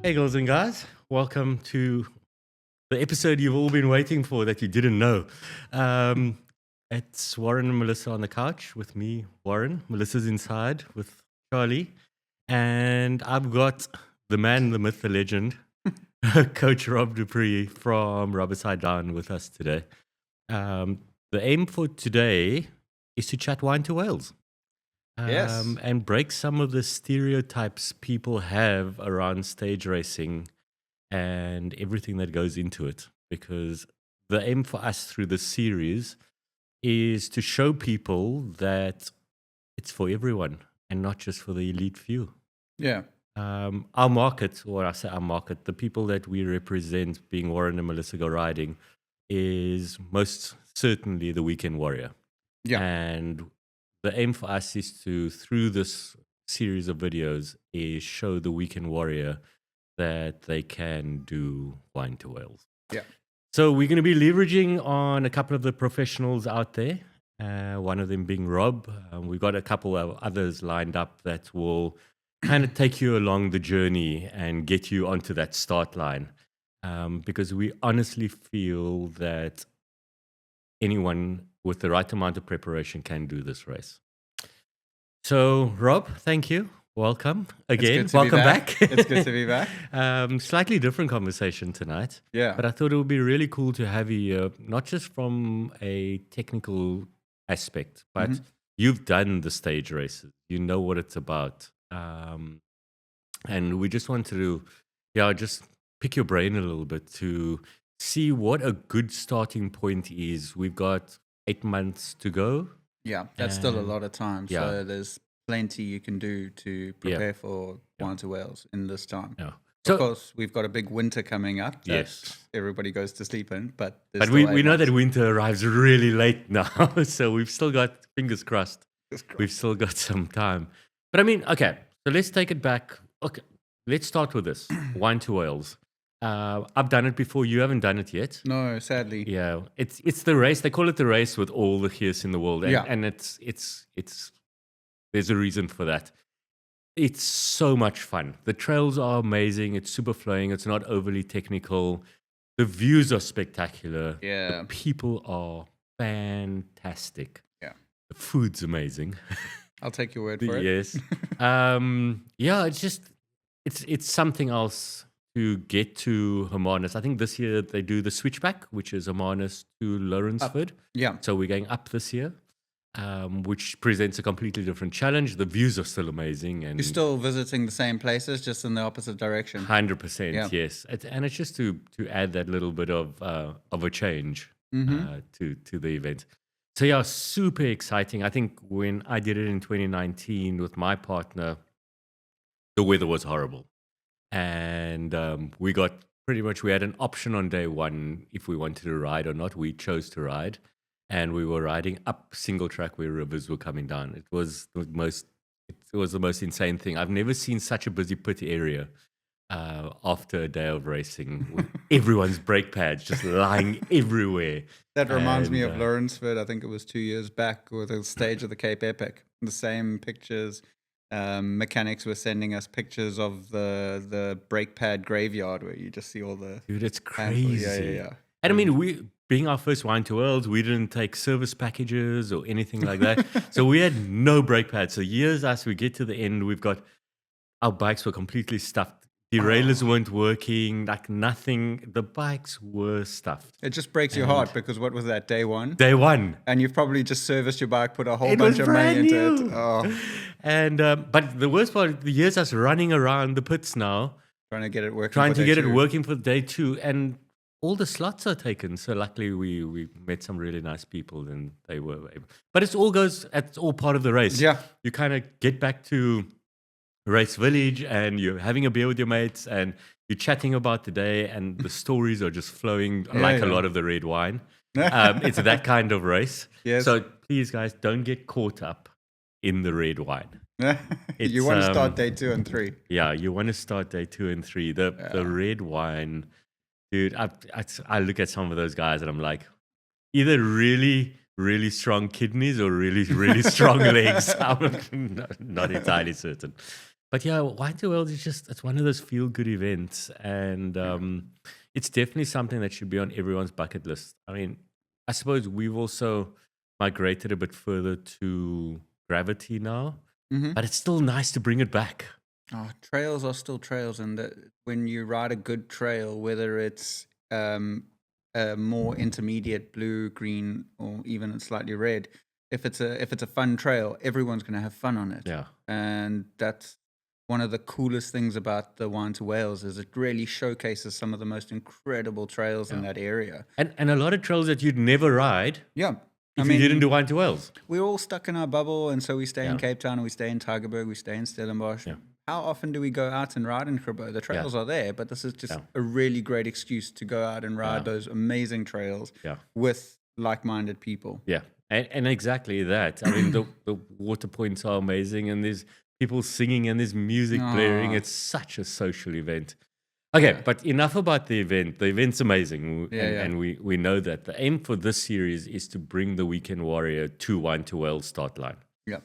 Hey, girls and guys, welcome to the episode you've all been waiting for that you didn't know. Um, it's Warren and Melissa on the couch with me, Warren. Melissa's inside with Charlie. And I've got the man, the myth, the legend, Coach Rob Dupree from Rubberside Down with us today. The aim for today is to chat wine to whales. Yes. And break some of the stereotypes people have around stage racing and everything that goes into it. Because the aim for us through this series is to show people that it's for everyone and not just for the elite few. Yeah. Our market, or I say our market, the people that we represent, being Warren and Melissa Go Riding, is most certainly the weekend warrior. Yeah. And the aim for us is to, through this series of videos, is show the weekend warrior that they can do wine to whales. Yeah. So we're going to be leveraging on a couple of the professionals out there. One of them being Rob. We've got a couple of others lined up that will kind of take you along the journey and get you onto that start line. Because we honestly feel that anyone with the right amount of preparation can do this race. So, Rob, thank you. Welcome again. Welcome back. It's good to be back. Slightly different conversation tonight. Yeah. But I thought it would be really cool to have you here, not just from a technical aspect, but you've done the stage races. You know what it's about. And we just wanted to, just pick your brain a little bit to see what a good starting point is. We've got 8 months to go. Yeah, that's still a lot of time. Yeah. So there's plenty you can do to prepare for Wine to Wales in this time. Yeah. Of course, we've got a big winter coming up that Yes. everybody goes to sleep in, but we know that winter arrives really late now, so we've still got, fingers crossed, we've still got some time. But I mean, okay, so let's take it back. Okay, let's start with this, Wine to Wales. I've done it before. You haven't done it yet. No, sadly. Yeah, it's the race. They call it the race with all the gears in the world, and, Yeah. and it's there's a reason for that. It's so much fun. The trails are amazing. It's super flowing. It's not overly technical. The views are spectacular. Yeah. The people are fantastic. Yeah. The food's amazing. I'll take your word for it. Yes. It's just it's something else to get to Hermanus. I think this year they do the switchback, which is Hermanus to Lawrenceford. Yeah. So we're going up this year, which presents a completely different challenge. The views are still amazing, and You're still visiting the same places, just in the opposite direction. 100%, Yeah. yes. And it's just to add that little bit of a change to the event. So yeah, super exciting. I think when I did it in 2019 with my partner, the weather was horrible. And we had an option on day one if we wanted to ride or not. We chose to ride, and we were riding up single track where rivers were coming down. It was the most insane thing. I've never seen such a busy pit area after a day of racing. Everyone's brake pads just lying everywhere. That reminds me of And, Lawrenceford. I think it was 2 years back with the stage of the Cape Epic. The same pictures. Mechanics were sending us pictures of the brake pad graveyard where you just see all the... Dude, it's handful. crazy. Yeah. And I mean, we being our first Wine to Worlds, we didn't take service packages or anything like that. So we had no brake pads. So years as we get to the end, our bikes were completely stuffed. Derailleurs weren't working, like nothing. The bikes were stuffed. It just breaks your heart because what was that, day one? Day one. And you've probably just serviced your bike, put a whole It bunch was of money brand into new. it. Oh, And but the worst part, the years us running around the pits now, trying to get it working. trying for to day get it two. working for day two, and all the slots are taken. So luckily we met some really nice people, and they were able. But it's all part of the race. Yeah. You kind of get back to race village, and you're having a beer with your mates, and you're chatting about the day, and the stories are just flowing like a lot of the red wine. It's that kind of race. Yes. So please, guys, don't get caught up in the red wine. You want to start day 2 and 3. Yeah, you want to start day 2 and 3. The red wine, dude. I look at some of those guys and I'm like, either really, really strong kidneys or really, really strong legs. I'm not entirely certain. But yeah, Wine to World is it's one of those feel good events, and it's definitely something that should be on everyone's bucket list. I mean, I suppose we've also migrated a bit further to gravity now, Hmm. but it's still nice to bring it back. Oh, trails are still trails, and when you ride a good trail, whether it's a more intermediate blue, green, or even slightly red, if it's a fun trail, everyone's going to have fun on it, Yeah, and that's one of the coolest things about the Wine to Wales is it really showcases some of the most incredible trails in yeah, that area. and a lot of trails that you'd never ride Yeah, I if you didn't mean, do Wine to Wales. we're all stuck in our bubble, and so we stay in Yeah, Cape Town, and we stay in Tygerberg, we stay in Stellenbosch. yeah, How often do we go out and ride in Cribbo? The yeah, trails are there, but this is just yeah, a really great excuse to go out and ride yeah, those amazing trails yeah. with like-minded people. Yeah, and exactly that. I mean, the water points are amazing, and there's people singing and there's music blaring. Oh, It's such a social event. Okay, yeah, but enough about the event. The event's amazing, yeah, and, yeah, and we know that. The aim for this series is to bring the weekend warrior to Wine to Wales start line. yeah.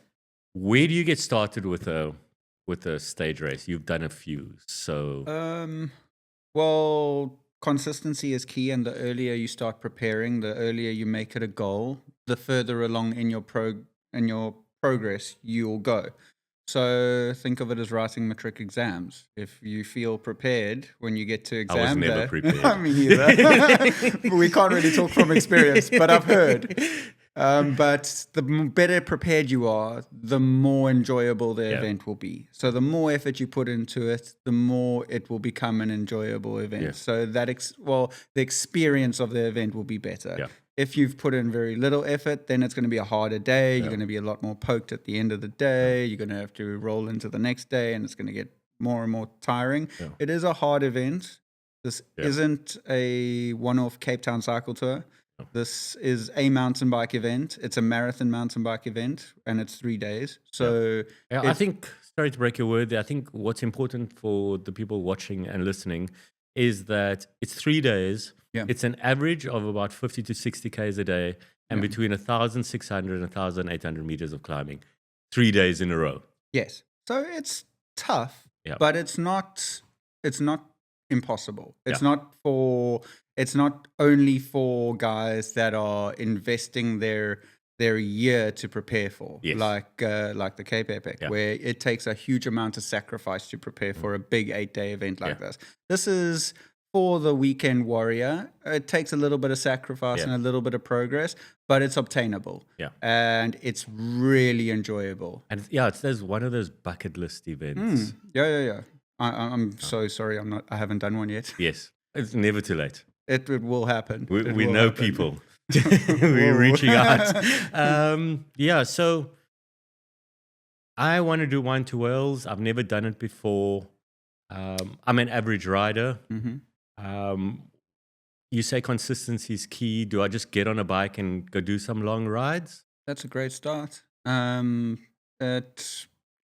Where do you get started with a stage race? You've done a few, so Well, consistency is key, and the earlier you start preparing, the earlier you make it a goal, the further along in your progress you'll go. So think of it as writing matric exams. If you feel prepared when you get to I was exam never day, prepared. me neither. We can't really talk from experience, but I've heard. But the better prepared you are, the more enjoyable the Yeah. event will be. So the more effort you put into it, the more it will become an enjoyable event. Yeah. So that the experience of the event will be better. Yeah. If you've put in very little effort, then it's going to be a harder day. You're going to be a lot more poked at the end of the day. You're going to have to roll into the next day, and it's going to get more and more tiring. Yeah. It is a hard event. This isn't a one-off Cape Town cycle tour. This is a mountain bike event. It's a marathon mountain bike event, and it's 3 days. So Yeah, I think, sorry to break your word there, I think what's important for the people watching and listening is that it's 3 days. Yeah. It's an average of about 50 to 60 Ks a day and between 1,600 and 1,800 meters of climbing, 3 days in a row. yes, so it's tough, Yeah. but it's not impossible. It's Yeah. it's not only for guys that are investing their year to prepare for, Yes. like the Cape Epic, Yeah. where it takes a huge amount of sacrifice to prepare for a big 8-day event like this. This is for the weekend warrior. It takes a little bit of sacrifice and a little bit of progress, but it's obtainable. Yeah. And it's really enjoyable. And it's one of those bucket list events. Yeah. I'm so sorry. I haven't done one yet. Yes. It's never too late. It will happen. We will know happen. people. We're Whoa. reaching out. So I want to do Wine to Wales. I've never done it before. I'm an average rider. Mhm. You say consistency is key. Do I just get on a bike and go do some long rides? That's a great start.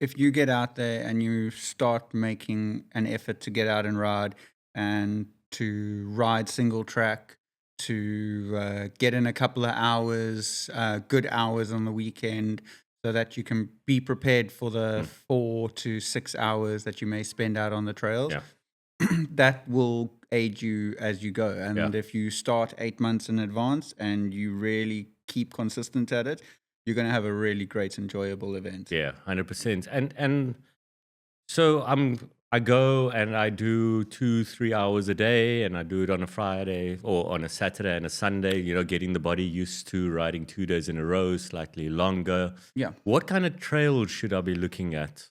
If you get out there and you start making an effort to get out and ride, and to ride single track, to get in a couple of hours, good hours on the weekend, so that you can be prepared for the 4 to 6 hours that you may spend out on the trails. Yeah. That will aid you as you go. And Yeah. if you start 8 months in advance and you really keep consistent at it, you're going to have a really great, enjoyable event. Yeah, 100%. And so I go and I do 2-3 hours a day, and I do it on a Friday or on a Saturday and a Sunday, getting the body used to riding 2 days in a row, slightly longer. Yeah. What kind of trails should I be looking at?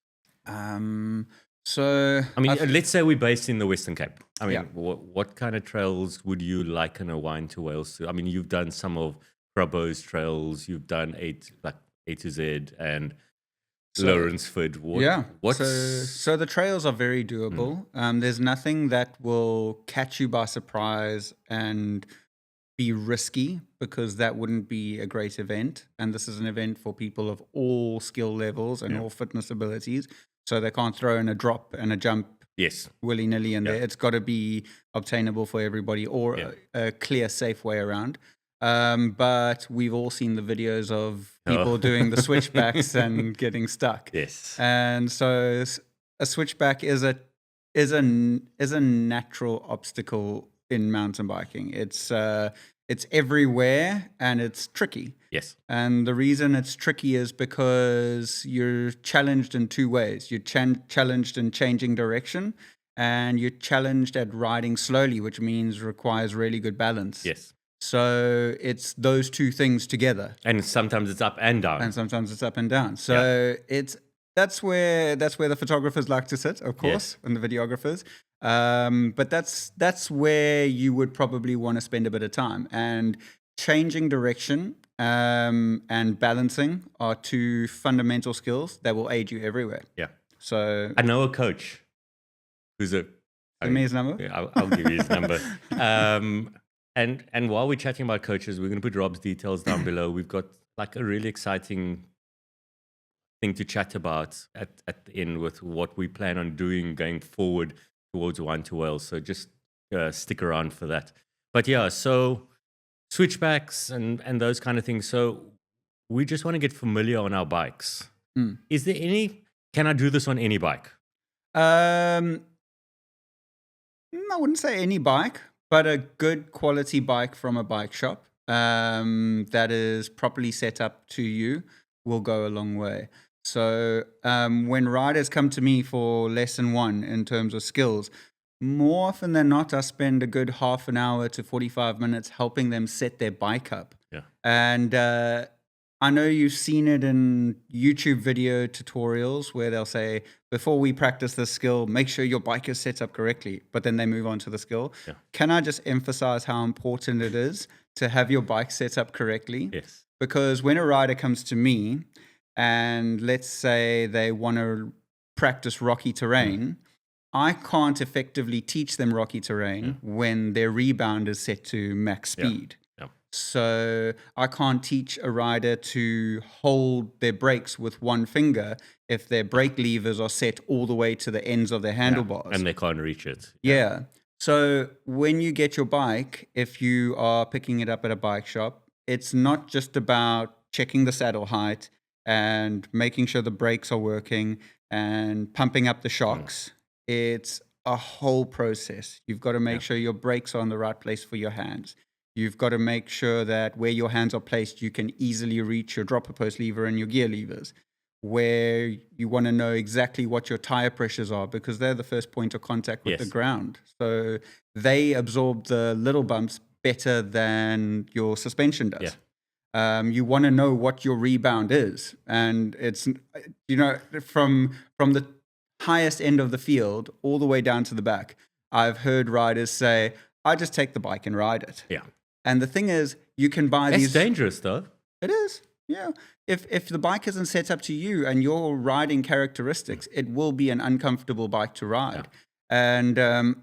So I mean, let's say we're based in the Western Cape. I mean, Yeah. what kind of trails would you liken a Wine to Wales to? I mean, you've done some of Crabbo's trails, you've done A to Z and Lawrenceford. So the trails are very doable. There's nothing that will catch you by surprise and be risky, because that wouldn't be a great event. And this is an event for people of all skill levels and all fitness abilities. So they can't throw in a drop and a jump Yes. willy-nilly in there. It's got to be obtainable for everybody, or a clear, safe way around. But we've all seen the videos of people doing the switchbacks and getting stuck. Yes. And so a switchback is a natural obstacle in mountain biking. It's everywhere and it's tricky. Yes. And the reason it's tricky is because you're challenged in two ways. You're challenged in changing direction, and you're challenged at riding slowly, which means requires really good balance. Yes. So it's those two things together. And sometimes it's up and down. And sometimes it's up and down. So that's where the photographers like to sit, of course, and the videographers. But that's where you would probably want to spend a bit of time. And changing direction and balancing are two fundamental skills that will aid you everywhere. Yeah. So I know a coach who's a... Give me his number. Yeah, I'll give you his number. And while we're chatting about coaches, we're going to put Rob's details down below. We've got like a really exciting thing to chat about at the end with what we plan on doing going forward towards One to Wales. So just stick around for that. But yeah, so switchbacks and those kind of things. So we just want to get familiar on our bikes. Is there can I do this on any bike? I wouldn't say any bike, but a good quality bike from a bike shop that is properly set up to you will go a long way. So when riders come to me for lesson 1 in terms of skills, more often than not, I spend a good half an hour to 45 minutes helping them set their bike up. Yeah. And I know you've seen it in YouTube video tutorials where they'll say, before we practice this skill, make sure your bike is set up correctly, but then they move on to the skill. Yeah. Can I just emphasize how important it is to have your bike set up correctly? Yes. Because when a rider comes to me and let's say they want to practice rocky terrain, I can't effectively teach them rocky terrain when their rebound is set to max speed. So I can't teach a rider to hold their brakes with one finger if their brake levers are set all the way to the ends of their handlebars. And they can't reach it. Yeah. So when you get your bike, if you are picking it up at a bike shop, it's not just about checking the saddle height and making sure the brakes are working and pumping up the shocks. It's a whole process. You've got to make sure your brakes are in the right place for your hands. You've got to make sure that where your hands are placed, you can easily reach your dropper post lever and your gear levers. Where you want to know exactly what your tire pressures are because they're the first point of contact with the ground. So they absorb the little bumps better than your suspension does. You want to know what your rebound is. And it's, from the highest end of the field all the way down to the back, I've heard riders say, I just take the bike and ride it. Yeah. And the thing is, you can buy these. It's dangerous, though. It is, yeah. If the bike isn't set up to you and your riding characteristics, it will be an uncomfortable bike to ride. And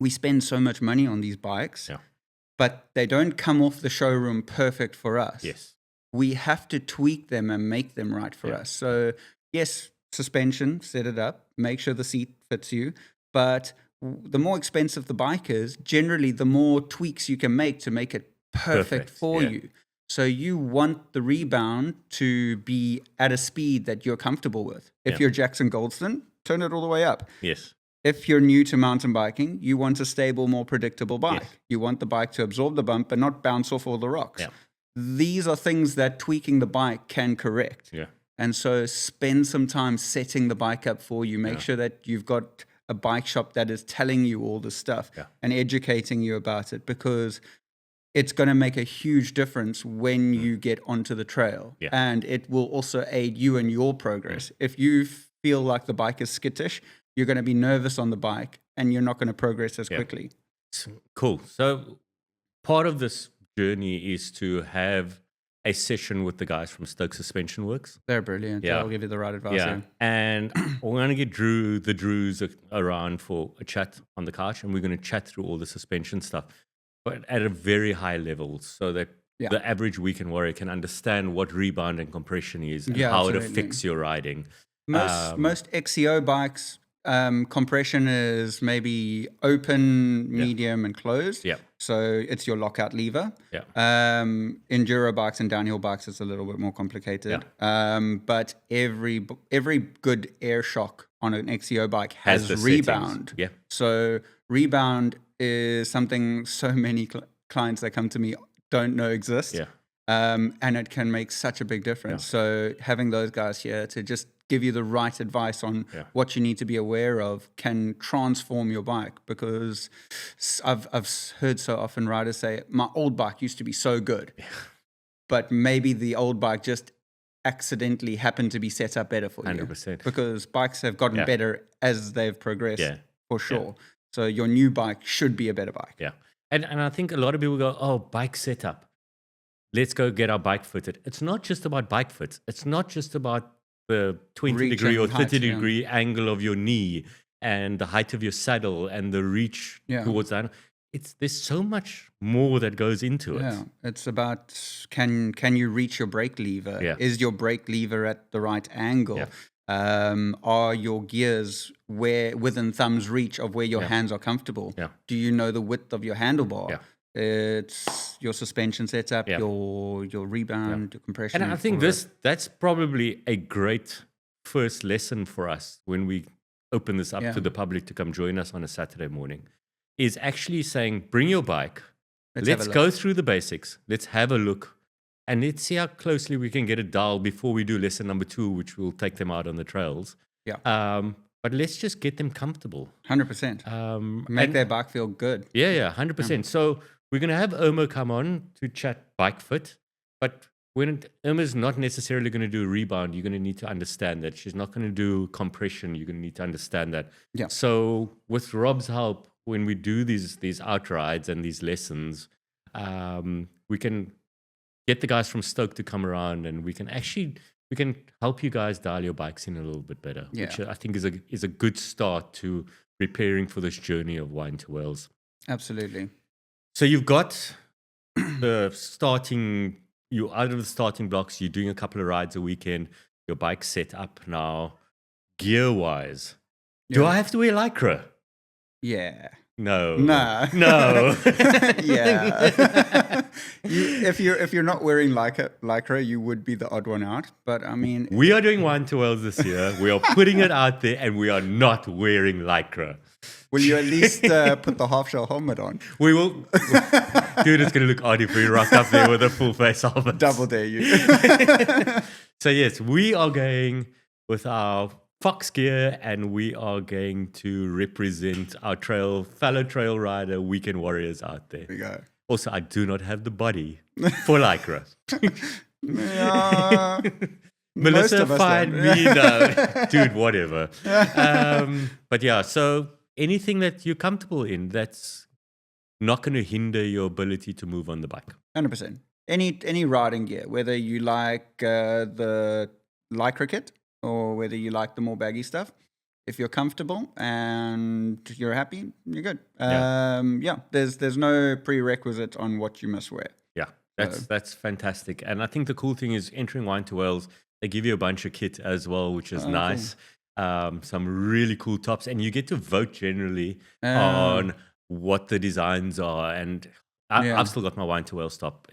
we spend so much money on these bikes, but they don't come off the showroom perfect for us. Yes. We have to tweak them and make them right for us. So, yes, suspension, set it up, make sure the seat fits you, but the more expensive the bike is, generally the more tweaks you can make to make it perfect for you. So you want the rebound to be at a speed that you're comfortable with. If you're Jackson Goldston, turn it all the way up. Yes. If you're new to mountain biking, you want a stable, more predictable bike. You want the bike to absorb the bump but not bounce off all the rocks. These are things that tweaking the bike can correct. And so spend some time setting the bike up for you. Make sure that you've got a bike shop that is telling you all this stuff and educating you about it, because it's going to make a huge difference when you get onto the trail. And it will also aid you in your progress. If you feel like the bike is skittish, you're going to be nervous on the bike and you're not going to progress as quickly. Cool. So part of this journey is to have a session with the guys from Stoked Suspension Works. They're brilliant. They'll give you the right advice. And we're going to get the Drews around for a chat on the couch, and we're going to chat through all the suspension stuff, but at a very high level, so that the average weekend warrior can understand what rebound and compression is and how it affects your riding. Most XCO bikes, compression is maybe open, medium, and closed. So it's your lockout lever. Enduro bikes and downhill bikes is a little bit more complicated. But every good air shock on an XCO bike Has has the rebound. settings. Yeah. So rebound is something so many clients that come to me don't know exists. Yeah. And it can make such a big difference. So having those guys here to just give you the right advice on what you need to be aware of can transform your bike, because I've heard so often riders say, my old bike used to be so good, but maybe the old bike just accidentally happened to be set up better for 100%. you, because bikes have gotten better as they've progressed, for sure. So your new bike should be a better bike. Yeah. And I think a lot of people go, oh, bike setup. Let's go get our bike fitted. It's not just about bike fit. It's not just about the 20-degree or 30-degree angle of your knee and the height of your saddle and the reach towards that. There's so much more that goes into it. Yeah, it's about can you reach your brake lever? Yeah. Is your brake lever at the right angle? Are your gears within thumb's reach of where your hands are comfortable? Do you know the width of your handlebar? It's your suspension setup, your rebound, your compression. And I think that's probably a great first lesson for us when we open this up to the public to come join us on a Saturday morning, is actually saying, bring your bike, let's go through the basics, let's have a look, and let's see how closely we can get it dialed before we do lesson number 2, which will take them out on the trails. But let's just get them comfortable. 100%. Make their bike feel good. Yeah, 100%. So we're going to have Irma come on to chat bike fit, but when Irma's not necessarily going to do rebound, you're going to need to understand that. She's not going to do compression. You're going to need to understand that. So with Rob's help, when we do these out rides and these lessons, we can get the guys from Stoked to come around, and we can help you guys dial your bikes in a little bit better, which I think is a good start to preparing for this journey of Wine to Wales. Absolutely. So you've got you're out of the starting blocks, you're doing a couple of rides a weekend, your bike's set up now. Gear-wise, do I have to wear Lycra? Yeah. No. Yeah. If you're not wearing Lycra, you would be the odd one out. But I mean, we are doing Wine to Wales this year. We are putting it out there, and we are not wearing Lycra. Will you at least put the half shell helmet on? We will. Dude, it's going to look odd if we rock up there with a full face helmet. Double dare you. So yes, we are going with our Fox gear, and we are going to represent our fellow trail rider weekend warriors out there. There we go. Also, I do not have the body for Lycra. Melissa, find me. No. Dude, whatever. But yeah, so anything that you're comfortable in that's not going to hinder your ability to move on the bike. 100%. Any riding gear, whether you like the Lycra kit or whether you like the more baggy stuff, if you're comfortable and you're happy, you're good. There's no prerequisite on what you must wear. Yeah, that's fantastic. And I think the cool thing is entering Wine to Wales, they give you a bunch of kit as well, which is nice. Cool. Some really cool tops, and you get to vote generally on what the designs are. And I've still got my Wine to Wales top.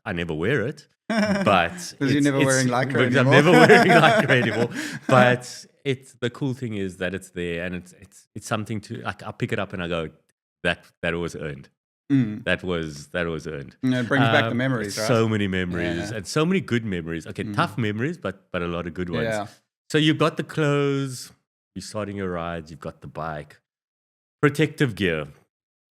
I never wear it, but because you're never wearing Lycra anymore. I'm never wearing Lycra anymore. But the cool thing is that it's there, and it's something to I pick it up and I go, that was earned. That was earned. It brings back the memories, right? So many memories and so many good memories. Okay, tough memories, but a lot of good ones. Yeah. So you've got the clothes, you're starting your rides, you've got the bike. Protective gear.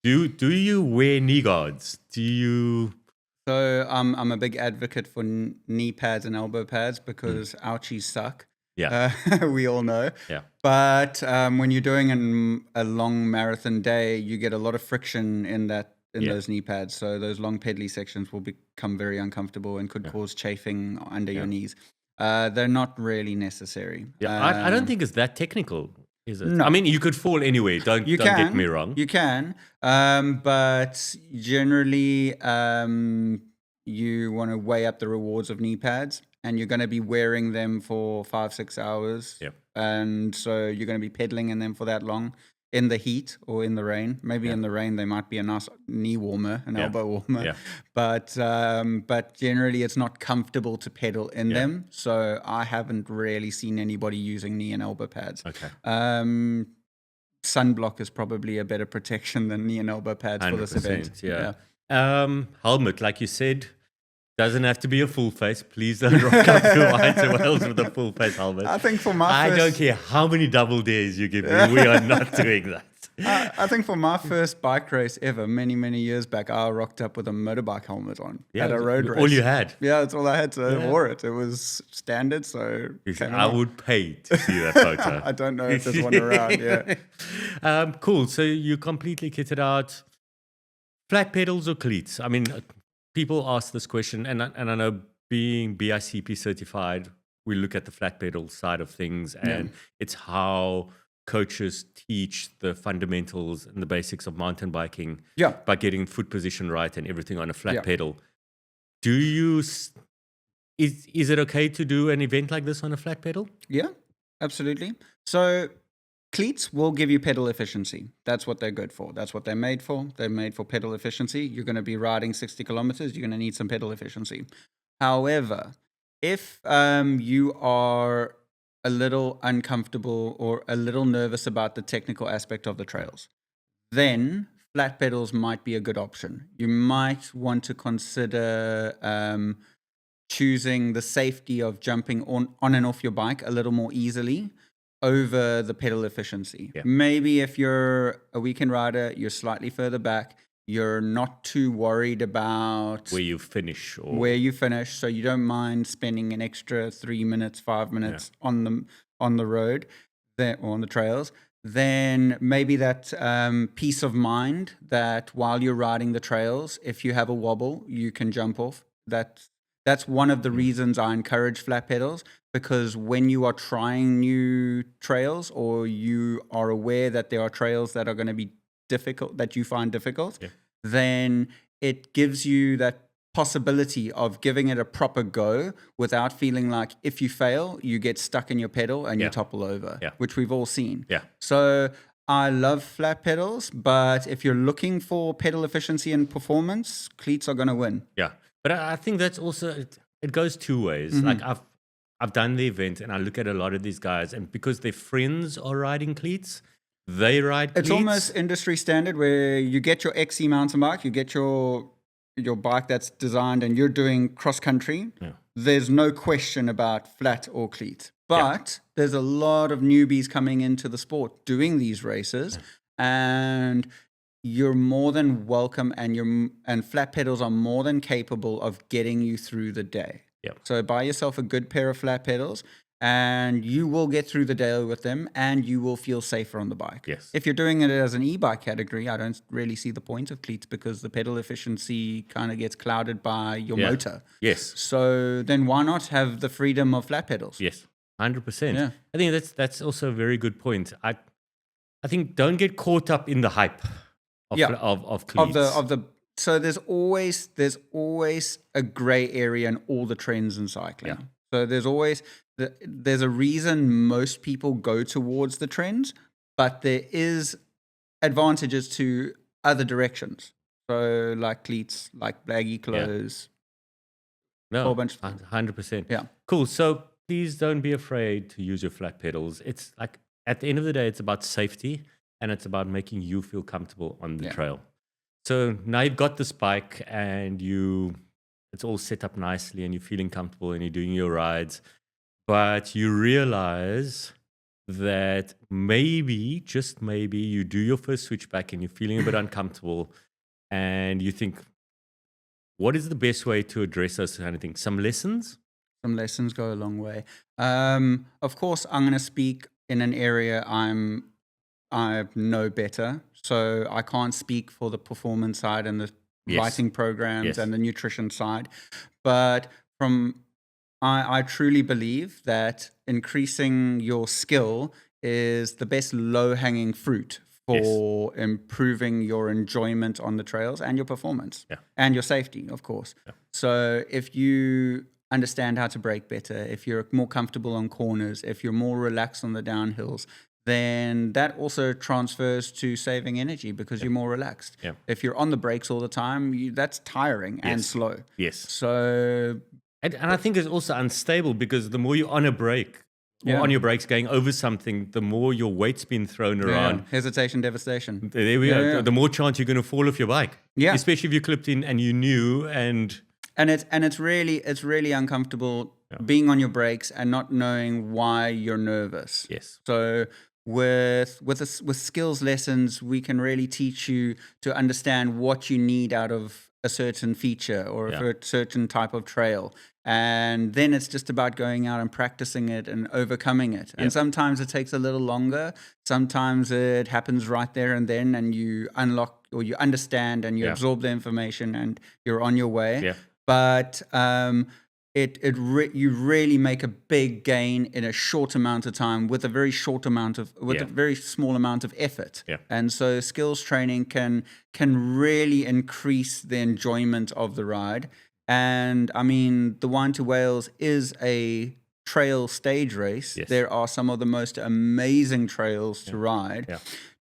Do you wear knee guards? So I'm a big advocate for knee pads and elbow pads because ouchies suck. Yeah. We all know. Yeah. But when you're doing a long marathon day, you get a lot of friction in those knee pads. So those long pedally sections will become very uncomfortable and could cause chafing under your knees. They're not really necessary. Yeah, I don't think it's that technical, is it? No. I mean, you could fall anyway. Don't get me wrong. You can, but generally, you want to weigh up the rewards of knee pads, and you're going to be wearing them for 5-6 hours. Yep. And so you're going to be pedaling in them for that long. in the heat or in the rain. Maybe Yeah. in the rain they might be a nice knee warmer, an Yeah. elbow warmer. Yeah. But generally it's not comfortable to pedal in Yeah. them. So I haven't really seen anybody using knee and elbow pads. Okay. Sunblock is probably a better protection than knee and elbow pads for this event. 100%. Yeah. Helmet, like you said, doesn't have to be a full face. Please don't rock up to White Wales with a full face helmet. I think for my I first, don't care how many double days you give me. We are not doing that. I think for my first bike race ever, many, many years back, I rocked up with a motorbike helmet on at a road race. All you had. Yeah, that's all I had. So I wore it. It was standard. So I would pay to see that photo. I don't know if there's one around. Yeah. Cool. So you completely kitted out. Flat pedals or cleats? I mean, people ask this question, and I know being BICP certified, we look at the flat pedal side of things, and it's how coaches teach the fundamentals and the basics of mountain biking by getting foot position right and everything on a flat pedal. Do you, is it okay to do an event like this on a flat pedal? Yeah, absolutely. So cleats will give you pedal efficiency. That's what they're good for. That's what they're made for. They're made for pedal efficiency. You're going to be riding 60 kilometers. You're going to need some pedal efficiency. However, if you are a little uncomfortable or a little nervous about the technical aspect of the trails, then flat pedals might be a good option. You might want to consider choosing the safety of jumping on and off your bike a little more easily over the pedal efficiency. Yeah. Maybe if you're a weekend rider, you're slightly further back, you're not too worried about where you finish, so you don't mind spending an extra 3 minutes, 5 minutes on the road or on the trails. Then maybe that peace of mind that while you're riding the trails, if you have a wobble, you can jump off. That's one of the reasons I encourage flat pedals, because when you are trying new trails or you are aware that there are trails that are going to be difficult, that you find difficult, then it gives you that possibility of giving it a proper go without feeling like if you fail, you get stuck in your pedal and you topple over, which we've all seen. So I love flat pedals, but if you're looking for pedal efficiency and performance, cleats are going to win. Yeah. But I think that's also, it goes two ways. Mm-hmm. Like I've done the event and I look at a lot of these guys, and because their friends are riding cleats, they ride cleats. It's almost industry standard where you get your XC mountain bike, you get your bike that's designed and you're doing cross country. There's no question about flat or cleat. But there's a lot of newbies coming into the sport doing these races, and you're more than welcome, and flat pedals are more than capable of getting you through the day. So buy yourself a good pair of flat pedals and you will get through the day with them and you will feel safer on the bike. If you're doing it as an e-bike category, I don't really see the point of cleats because the pedal efficiency kind of gets clouded by your motor. So then why not have the freedom of flat pedals? 100%. I think that's also a very good point. I think don't get caught up in the hype of cleats. So there's always a gray area in all the trends in cycling. So there's a reason most people go towards the trends, but there is advantages to other directions. So like cleats, like baggy clothes. No, whole bunch. 100%. Yeah. Cool. So please don't be afraid to use your flat pedals. It's like at the end of the day, it's about safety and it's about making you feel comfortable on the trail. So now you've got this bike and it's all set up nicely and you're feeling comfortable and you're doing your rides, but you realize that maybe, just maybe, you do your first switchback and you're feeling a bit uncomfortable and you think, what is the best way to address those kind of things? Some lessons? Some lessons go a long way. Of course, I'm going to speak in an area I know better. So I can't speak for the performance side and the writing programs and the nutrition side. But I truly believe that increasing your skill is the best low-hanging fruit for improving your enjoyment on the trails and your performance and your safety, of course. So if you understand how to brake better, if you're more comfortable on corners, if you're more relaxed on the downhills, then that also transfers to saving energy because you're more relaxed. Yeah. If you're on the brakes all the time, that's tiring and slow. Yes. So, And I think it's also unstable because the more you're on a brake or on your brakes going over something, the more your weight's been thrown around. Hesitation, devastation. There we go. The more chance you're going to fall off your bike. Yeah. Especially if you clipped in and you knew and it's really uncomfortable being on your brakes and not knowing why you're nervous. Yes. So with skills lessons, we can really teach you to understand what you need out of a certain feature or a certain type of trail. And then it's just about going out and practicing it and overcoming it. And sometimes it takes a little longer. Sometimes it happens right there and then, and you unlock or you understand and you absorb the information and you're on your way. Yeah. But you really make a big gain in a short amount of time with a very a very small amount of effort. Yeah. And so skills training can really increase the enjoyment of the ride. And I mean, the Wine to Wales is a trail stage race. Yes. There are some of the most amazing trails to ride. Yeah.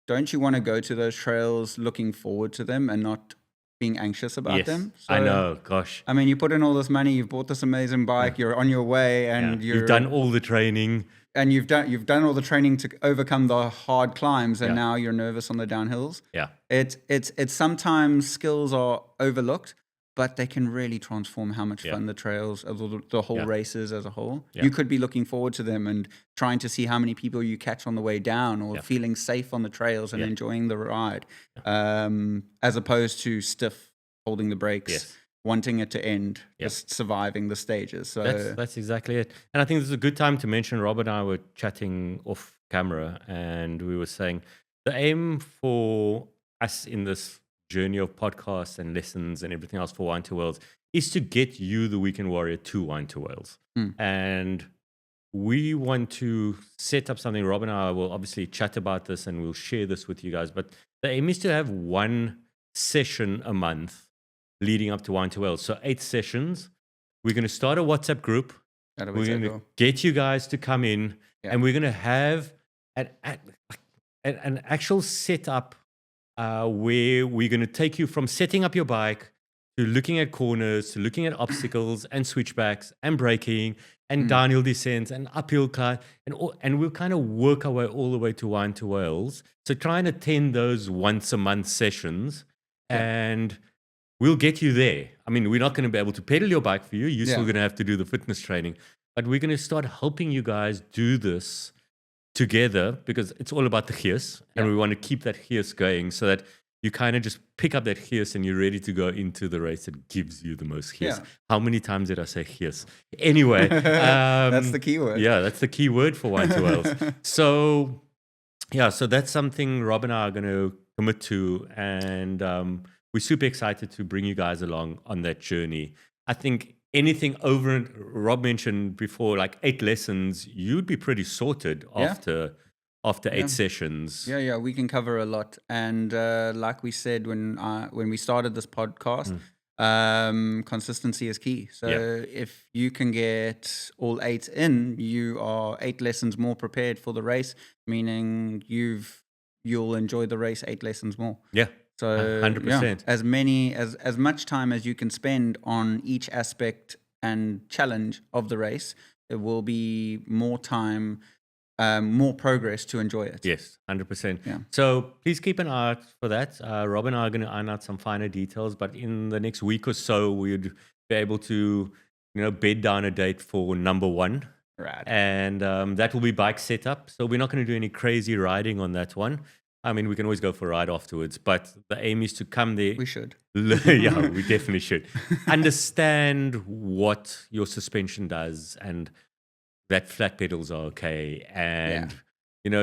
Don't you want to go to those trails looking forward to them and not being anxious about them? So, I know, gosh. I mean, you put in all this money, you've bought this amazing bike, you're on your way, and you've done all the training. And you've done all the training to overcome the hard climbs, and now you're nervous on the downhills. Yeah. It's sometimes skills are overlooked, but they can really transform how much fun the trails, the whole races as a whole. Yeah. You could be looking forward to them and trying to see how many people you catch on the way down, or feeling safe on the trails and enjoying the ride, as opposed to stiff holding the brakes, wanting it to end, just surviving the stages. So that's exactly it. And I think this is a good time to mention, Rob and I were chatting off camera, and we were saying the aim for us in this journey of podcasts and lessons and everything else for Wine to Wales is to get you, the weekend warrior, to Wine to Wales. And we want to set up something. Rob and I will obviously chat about this and we'll share this with you guys, but the aim is to have one session a month leading up to Wine to Wales. So 8 sessions. We're going to start a WhatsApp group. We're going to get you guys to come in, and we're going to have an actual setup where we're going to take you from setting up your bike to looking at corners, to looking at obstacles and switchbacks and braking and downhill descents and uphill climb, and we'll kind of work our way all the way to Wine to Wales. So try and attend those once a month sessions, and we'll get you there. I mean, we're not going to be able to pedal your bike for you. You're still going to have to do the fitness training, but we're going to start helping you guys do this together, because it's all about the gears, and we want to keep that gears going so that you kind of just pick up that gears and you're ready to go into the race that gives you the most gears. How many times did I say gears? Anyway. That's the key word. Yeah, that's the key word for Wine to Wales. So that's something Rob and I are going to commit to, and we're super excited to bring you guys along on that journey. I think anything over, and Rob mentioned before, like 8 lessons, you'd be pretty sorted after 8 sessions. Yeah, we can cover a lot. And like we said when we started this podcast, consistency is key. So if you can get all 8 in, you are 8 lessons more prepared for the race, meaning you'll enjoy the race 8 lessons more. Yeah. So 100%. As much time as you can spend on each aspect and challenge of the race, it will be more time, more progress to enjoy it. Yes, 100%. Yeah. So please keep an eye out for that. Rob and I are going to iron out some finer details, but in the next week or so, we'd be able to, bed down a date for number 1. Right. And that will be bike setup. So we're not going to do any crazy riding on that one. I mean, we can always go for a ride afterwards, but the aim is to come there. We should. Yeah, we definitely should. Understand what your suspension does and that flat pedals are okay. And,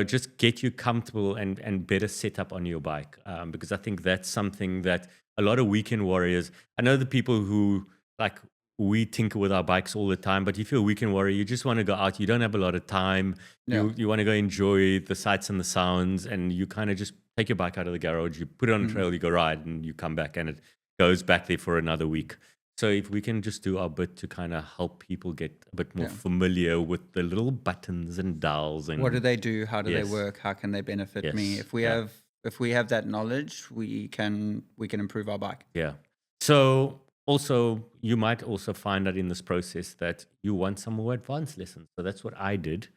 just get you comfortable and better set up on your bike. Because I think that's something that a lot of weekend warriors, I know the people who, like, we tinker with our bikes all the time, but if you're a weekend warrior, you just want to go out. You don't have a lot of time. You want to go enjoy the sights and the sounds, and you kind of just take your bike out of the garage, you put it on the trail, you go ride, and you come back, and it goes back there for another week. So if we can just do our bit to kind of help people get a bit more Yeah. familiar with the little buttons and dials What do and they do? How do they yes, work? How can they benefit me? yes, yeah, If we have that knowledge, we can improve our bike. yeah. So also you might also find that in this process that you want some more advanced lessons. So that's what I did.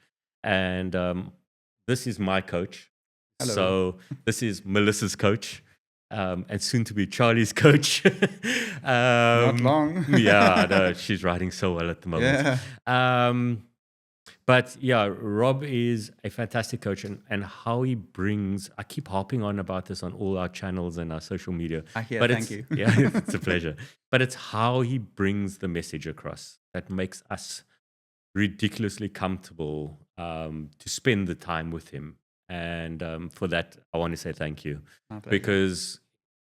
And this is my coach. Hello. So this is Melissa's coach. And soon to be Charlie's coach. Not long. Yeah, no, she's riding so well at the moment. Yeah. But yeah, Rob is a fantastic coach, and how he brings, I keep harping on about this on all our channels and our social media. I hear. But Thank you. yeah, it's a pleasure. But it's how he brings the message across that makes us ridiculously comfortable to spend the time with him. And for that, I want to say thank you, My pleasure. because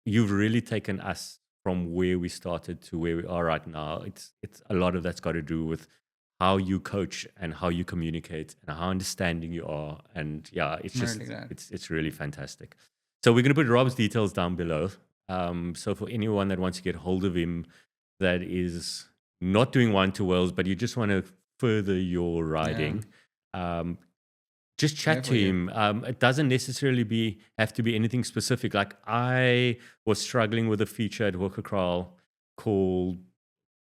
you've really taken us from where we started to where we are right now. It's a lot of that's got to do with how you coach and how you communicate and how understanding you are. And yeah, it's I'm just really glad. it's really fantastic. So we're going to put Rob's details down below. So for anyone that wants to get hold of him, that is not doing one-to-wells, but you just want to further your riding, just chat to for you. him. It doesn't necessarily have to be anything specific. Like I was struggling with a feature at Walker Crawl called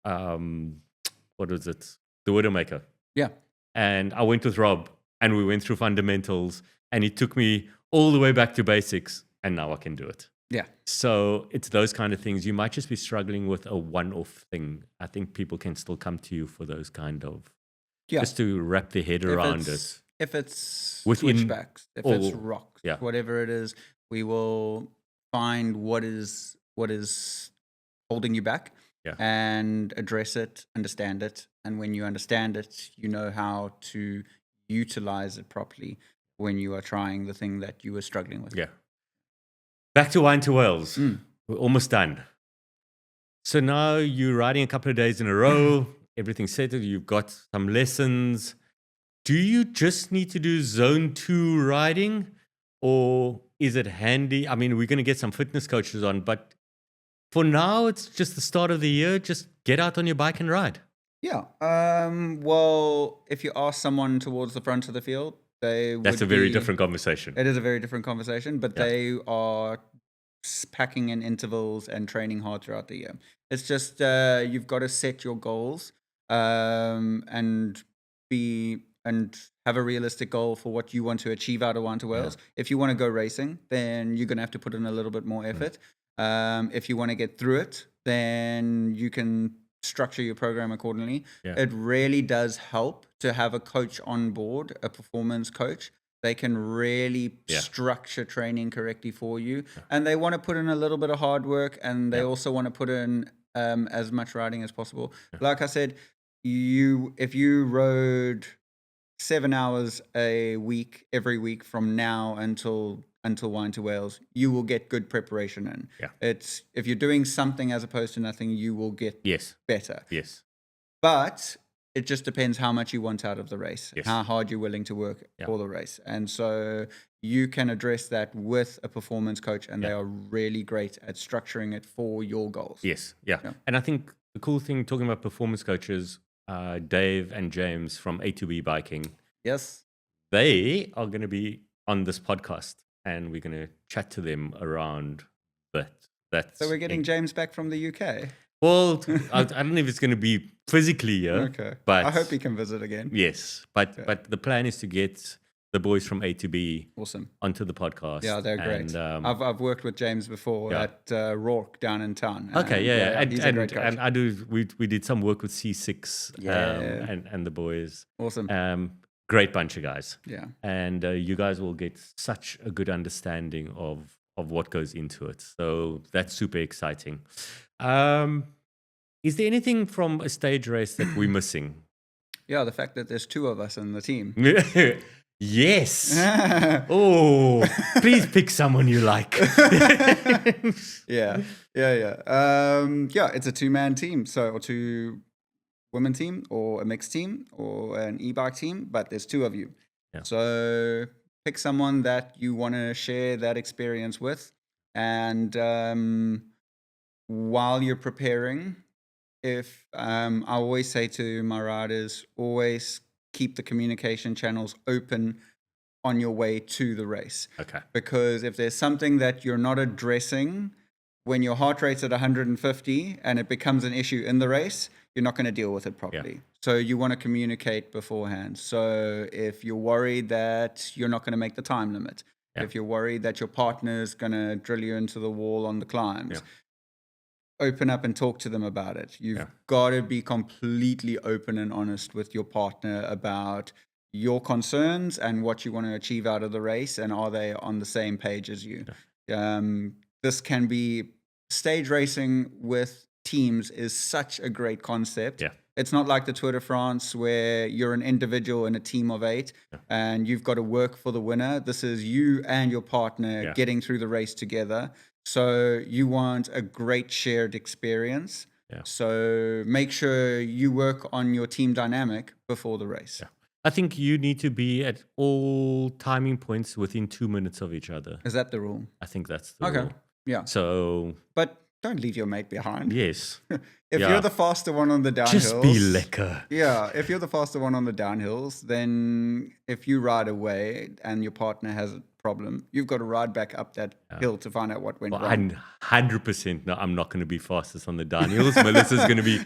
what was it? The Widowmaker. Yeah. And I went with Rob and we went through fundamentals and he took me all the way back to basics and now I can do it. Yeah. So it's those kind of things. You might just be struggling with a one-off thing. I think people can still come to you for those kind of, Yeah. just to wrap their head around it. If it's Within switchbacks, if it's all- rocks, yeah. whatever it is, we will find what is holding you back, Yeah. and address it, understand it, and when you understand it, you know how to utilize it properly when you are trying the thing that you were struggling with. Yeah. Back to Wine to Wales. Mm. We're almost done. So now you're riding a couple of days in a row. Everything's settled. You've got some lessons. Do you just need to do zone 2 riding, or is it handy? I mean, we're going to get some fitness coaches on, but for now, it's just the start of the year. Just get out on your bike and ride. Yeah. Well, if you ask someone towards the front of the field, That's a very different conversation. It is a very different conversation, but Yeah. they are packing in intervals and training hard throughout the year. It's just you've got to set your goals, and have a realistic goal for what you want to achieve out of One to Wales. If you want to go racing, then you're going to have to put in a little bit more effort. If you want to get through it, then you can structure your program accordingly. Yeah. It really does help to have a coach on board, a performance coach. They can really structure training correctly for you. And they want to put in a little bit of hard work, and they also want to put in as much riding as possible. Like I said, if you rode 7 hours a week, every week from now until Wine to Wales, you will get good preparation in. Yeah. It's if you're doing something as opposed to nothing, you will get better. Yes. But it just depends how much you want out of the race, Yes. how hard you're willing to work for the race. And so you can address that with a performance coach, and they are really great at structuring it for your goals. Yes. Yeah. And I think the cool thing talking about performance coaches, Dave and James from A2B Biking, Yes. they are going to be on this podcast, and we're going to chat to them around that. So we're getting James back from the UK. Well, I don't know if it's going to be physically here. Okay. But I hope he can visit again. Yes. But the plan is to get the boys from A2B onto the podcast. Yeah, they're great. And, I've worked with James before at Rourke down in town. Okay, and he's a great coach. And I do. We did some work with C6 and the boys. Awesome. Great bunch of guys. Yeah. And you guys will get such a good understanding of what goes into it. So that's super exciting. Is there anything from a stage race that we're missing? Yeah, the fact that there's 2 of us in the team. Yes. Oh, please pick someone you like. Yeah. It's a 2-man team, or 2-woman team, or a mixed team, or an e-bike team, but there's 2 of you. Yeah. So pick someone that you want to share that experience with, and while you're preparing, if I always say to my riders, always keep the communication channels open on your way to the race. Okay. Because if there's something that you're not addressing when your heart rate's at 150 and it becomes an issue in the race, you're not going to deal with it properly. So you want to communicate beforehand. So if you're worried that you're not going to make the time limit, if you're worried that your partner's going to drill you into the wall on the climbs, open up and talk to them about it. You've got to be completely open and honest with your partner about your concerns and what you want to achieve out of the race, and are they on the same page as you. This can be stage racing with teams is such a great concept. It's not like the Tour de France where you're an individual in a team of 8 and you've got to work for the winner. This is you and your partner getting through the race together. So you want a great shared experience. So make sure you work on your team dynamic before the race. I think you need to be at all timing points within 2 minutes of each other. Is that the rule? I think that's the rule. Yeah. So, but don't leave your mate behind. Yes. If you're the faster one on the downhills, just be lekker. Yeah, if you're the faster one on the downhills, then if you ride away and your partner has a problem, you've got to ride back up that hill to find out what went wrong. 100%. No, I'm not going to be fastest on the downhills. Melissa's going to be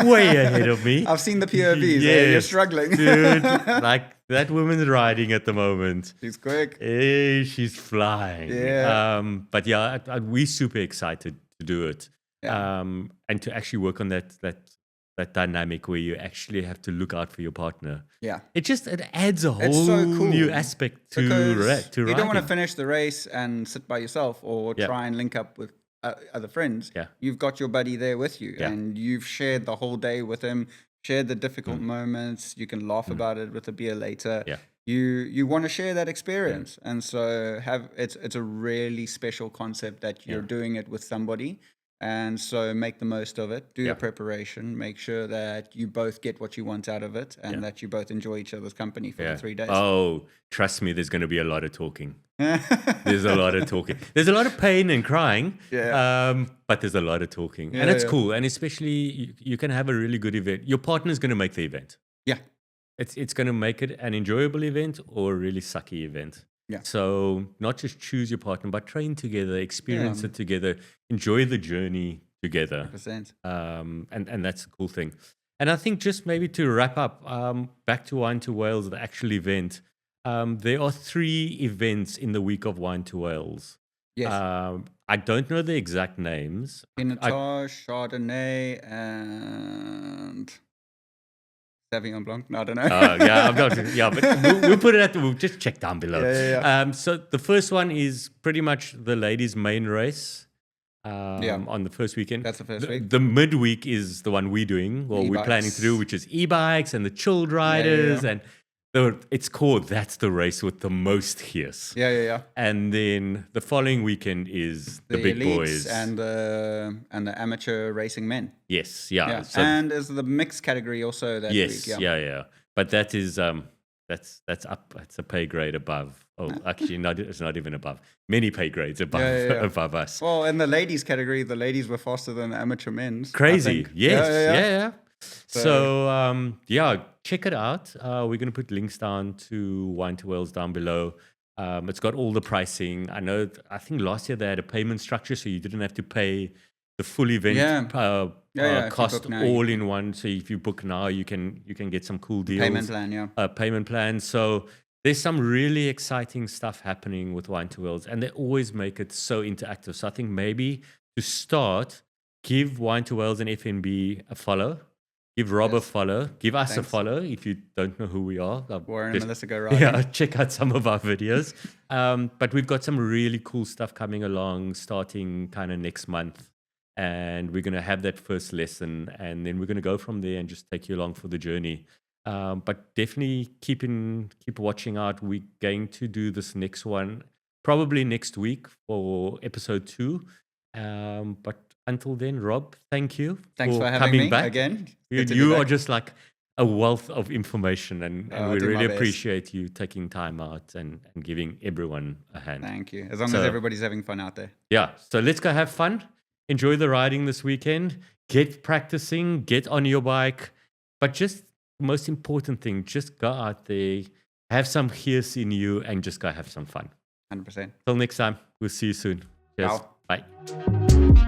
way ahead of me. I've seen the POVs. You're struggling. Dude, like that woman's riding at the moment. She's quick. Hey, she's flying. Yeah. But yeah, we're super excited to do it. And to actually work on that dynamic where you actually have to look out for your partner. It adds a whole new aspect to riding. You don't want to finish the race and sit by yourself or try and link up with other friends. You've got your buddy there with you and you've shared the whole day with him, shared the difficult moments. You can laugh about it with a beer later. You want to share that experience. And so it's a really special concept that you're doing it with somebody. And so make the most of it. Do your preparation. Make sure that you both get what you want out of it and that you both enjoy each other's company for the 3 days. Oh, trust me, there's going to be a lot of talking. There's a lot of talking. There's a lot of pain and crying, but there's a lot of talking. And it's cool. And especially you can have a really good event. Your partner's going to make the event. It's going to make it an enjoyable event or a really sucky event. So not just choose your partner, but train together, experience it together, enjoy the journey together. 100%. And that's a cool thing. And I think just maybe to wrap up, back to Wine to Wales, the actual event, there are 3 events in the week of Wine to Wales. I don't know the exact names. Pinotage, Chardonnay, and Sauvignon Blanc? No, I don't know. But we'll put it we'll just check down below. So the first one is pretty much the ladies' main race on the first weekend. That's the first week. The midweek is the one we're doing, or we're planning to do, which is e-bikes and the chilled riders. And it's called That's the Race with the Most Gears. And then the following weekend is the big boys. And the amateur racing men. So, and is the mixed category also that week. But that is that's up. It's a pay grade above. Oh, actually, it's not even above. Many pay grades above us. Well, in the ladies category, the ladies were faster than the amateur men's. Crazy. Yes. So check it out. We're going to put links down to Wine to Wales down below. It's got all the pricing. I think last year they had a payment structure, so you didn't have to pay the full event cost all in one. So if you book now, you can get some cool deals. Payment plan. So there's some really exciting stuff happening with Wine to Wales, and they always make it so interactive. So I think maybe to start, give Wine to Wales and FNB a follow. Give Rob a follow. Give us a follow if you don't know who we are. Warren and Melissa go riding. Check out some of our videos. But we've got some really cool stuff coming along starting kind of next month. And we're going to have that first lesson. And then we're going to go from there and just take you along for the journey. But definitely keep watching out. We're going to do this next one probably next week for episode 2. But until then, Rob, thank you. Thanks for having coming me back. Again. You are just like a wealth of information, and we really appreciate you taking time out and giving everyone a hand. Thank you. As long as everybody's having fun out there. So let's go have fun. Enjoy the riding this weekend. get practicing, get on your bike, but just most important thing, just go out there, have some gears in you, and just go have some fun. 100%. Till next time, we'll see you soon. Cheers. Ciao. Bye.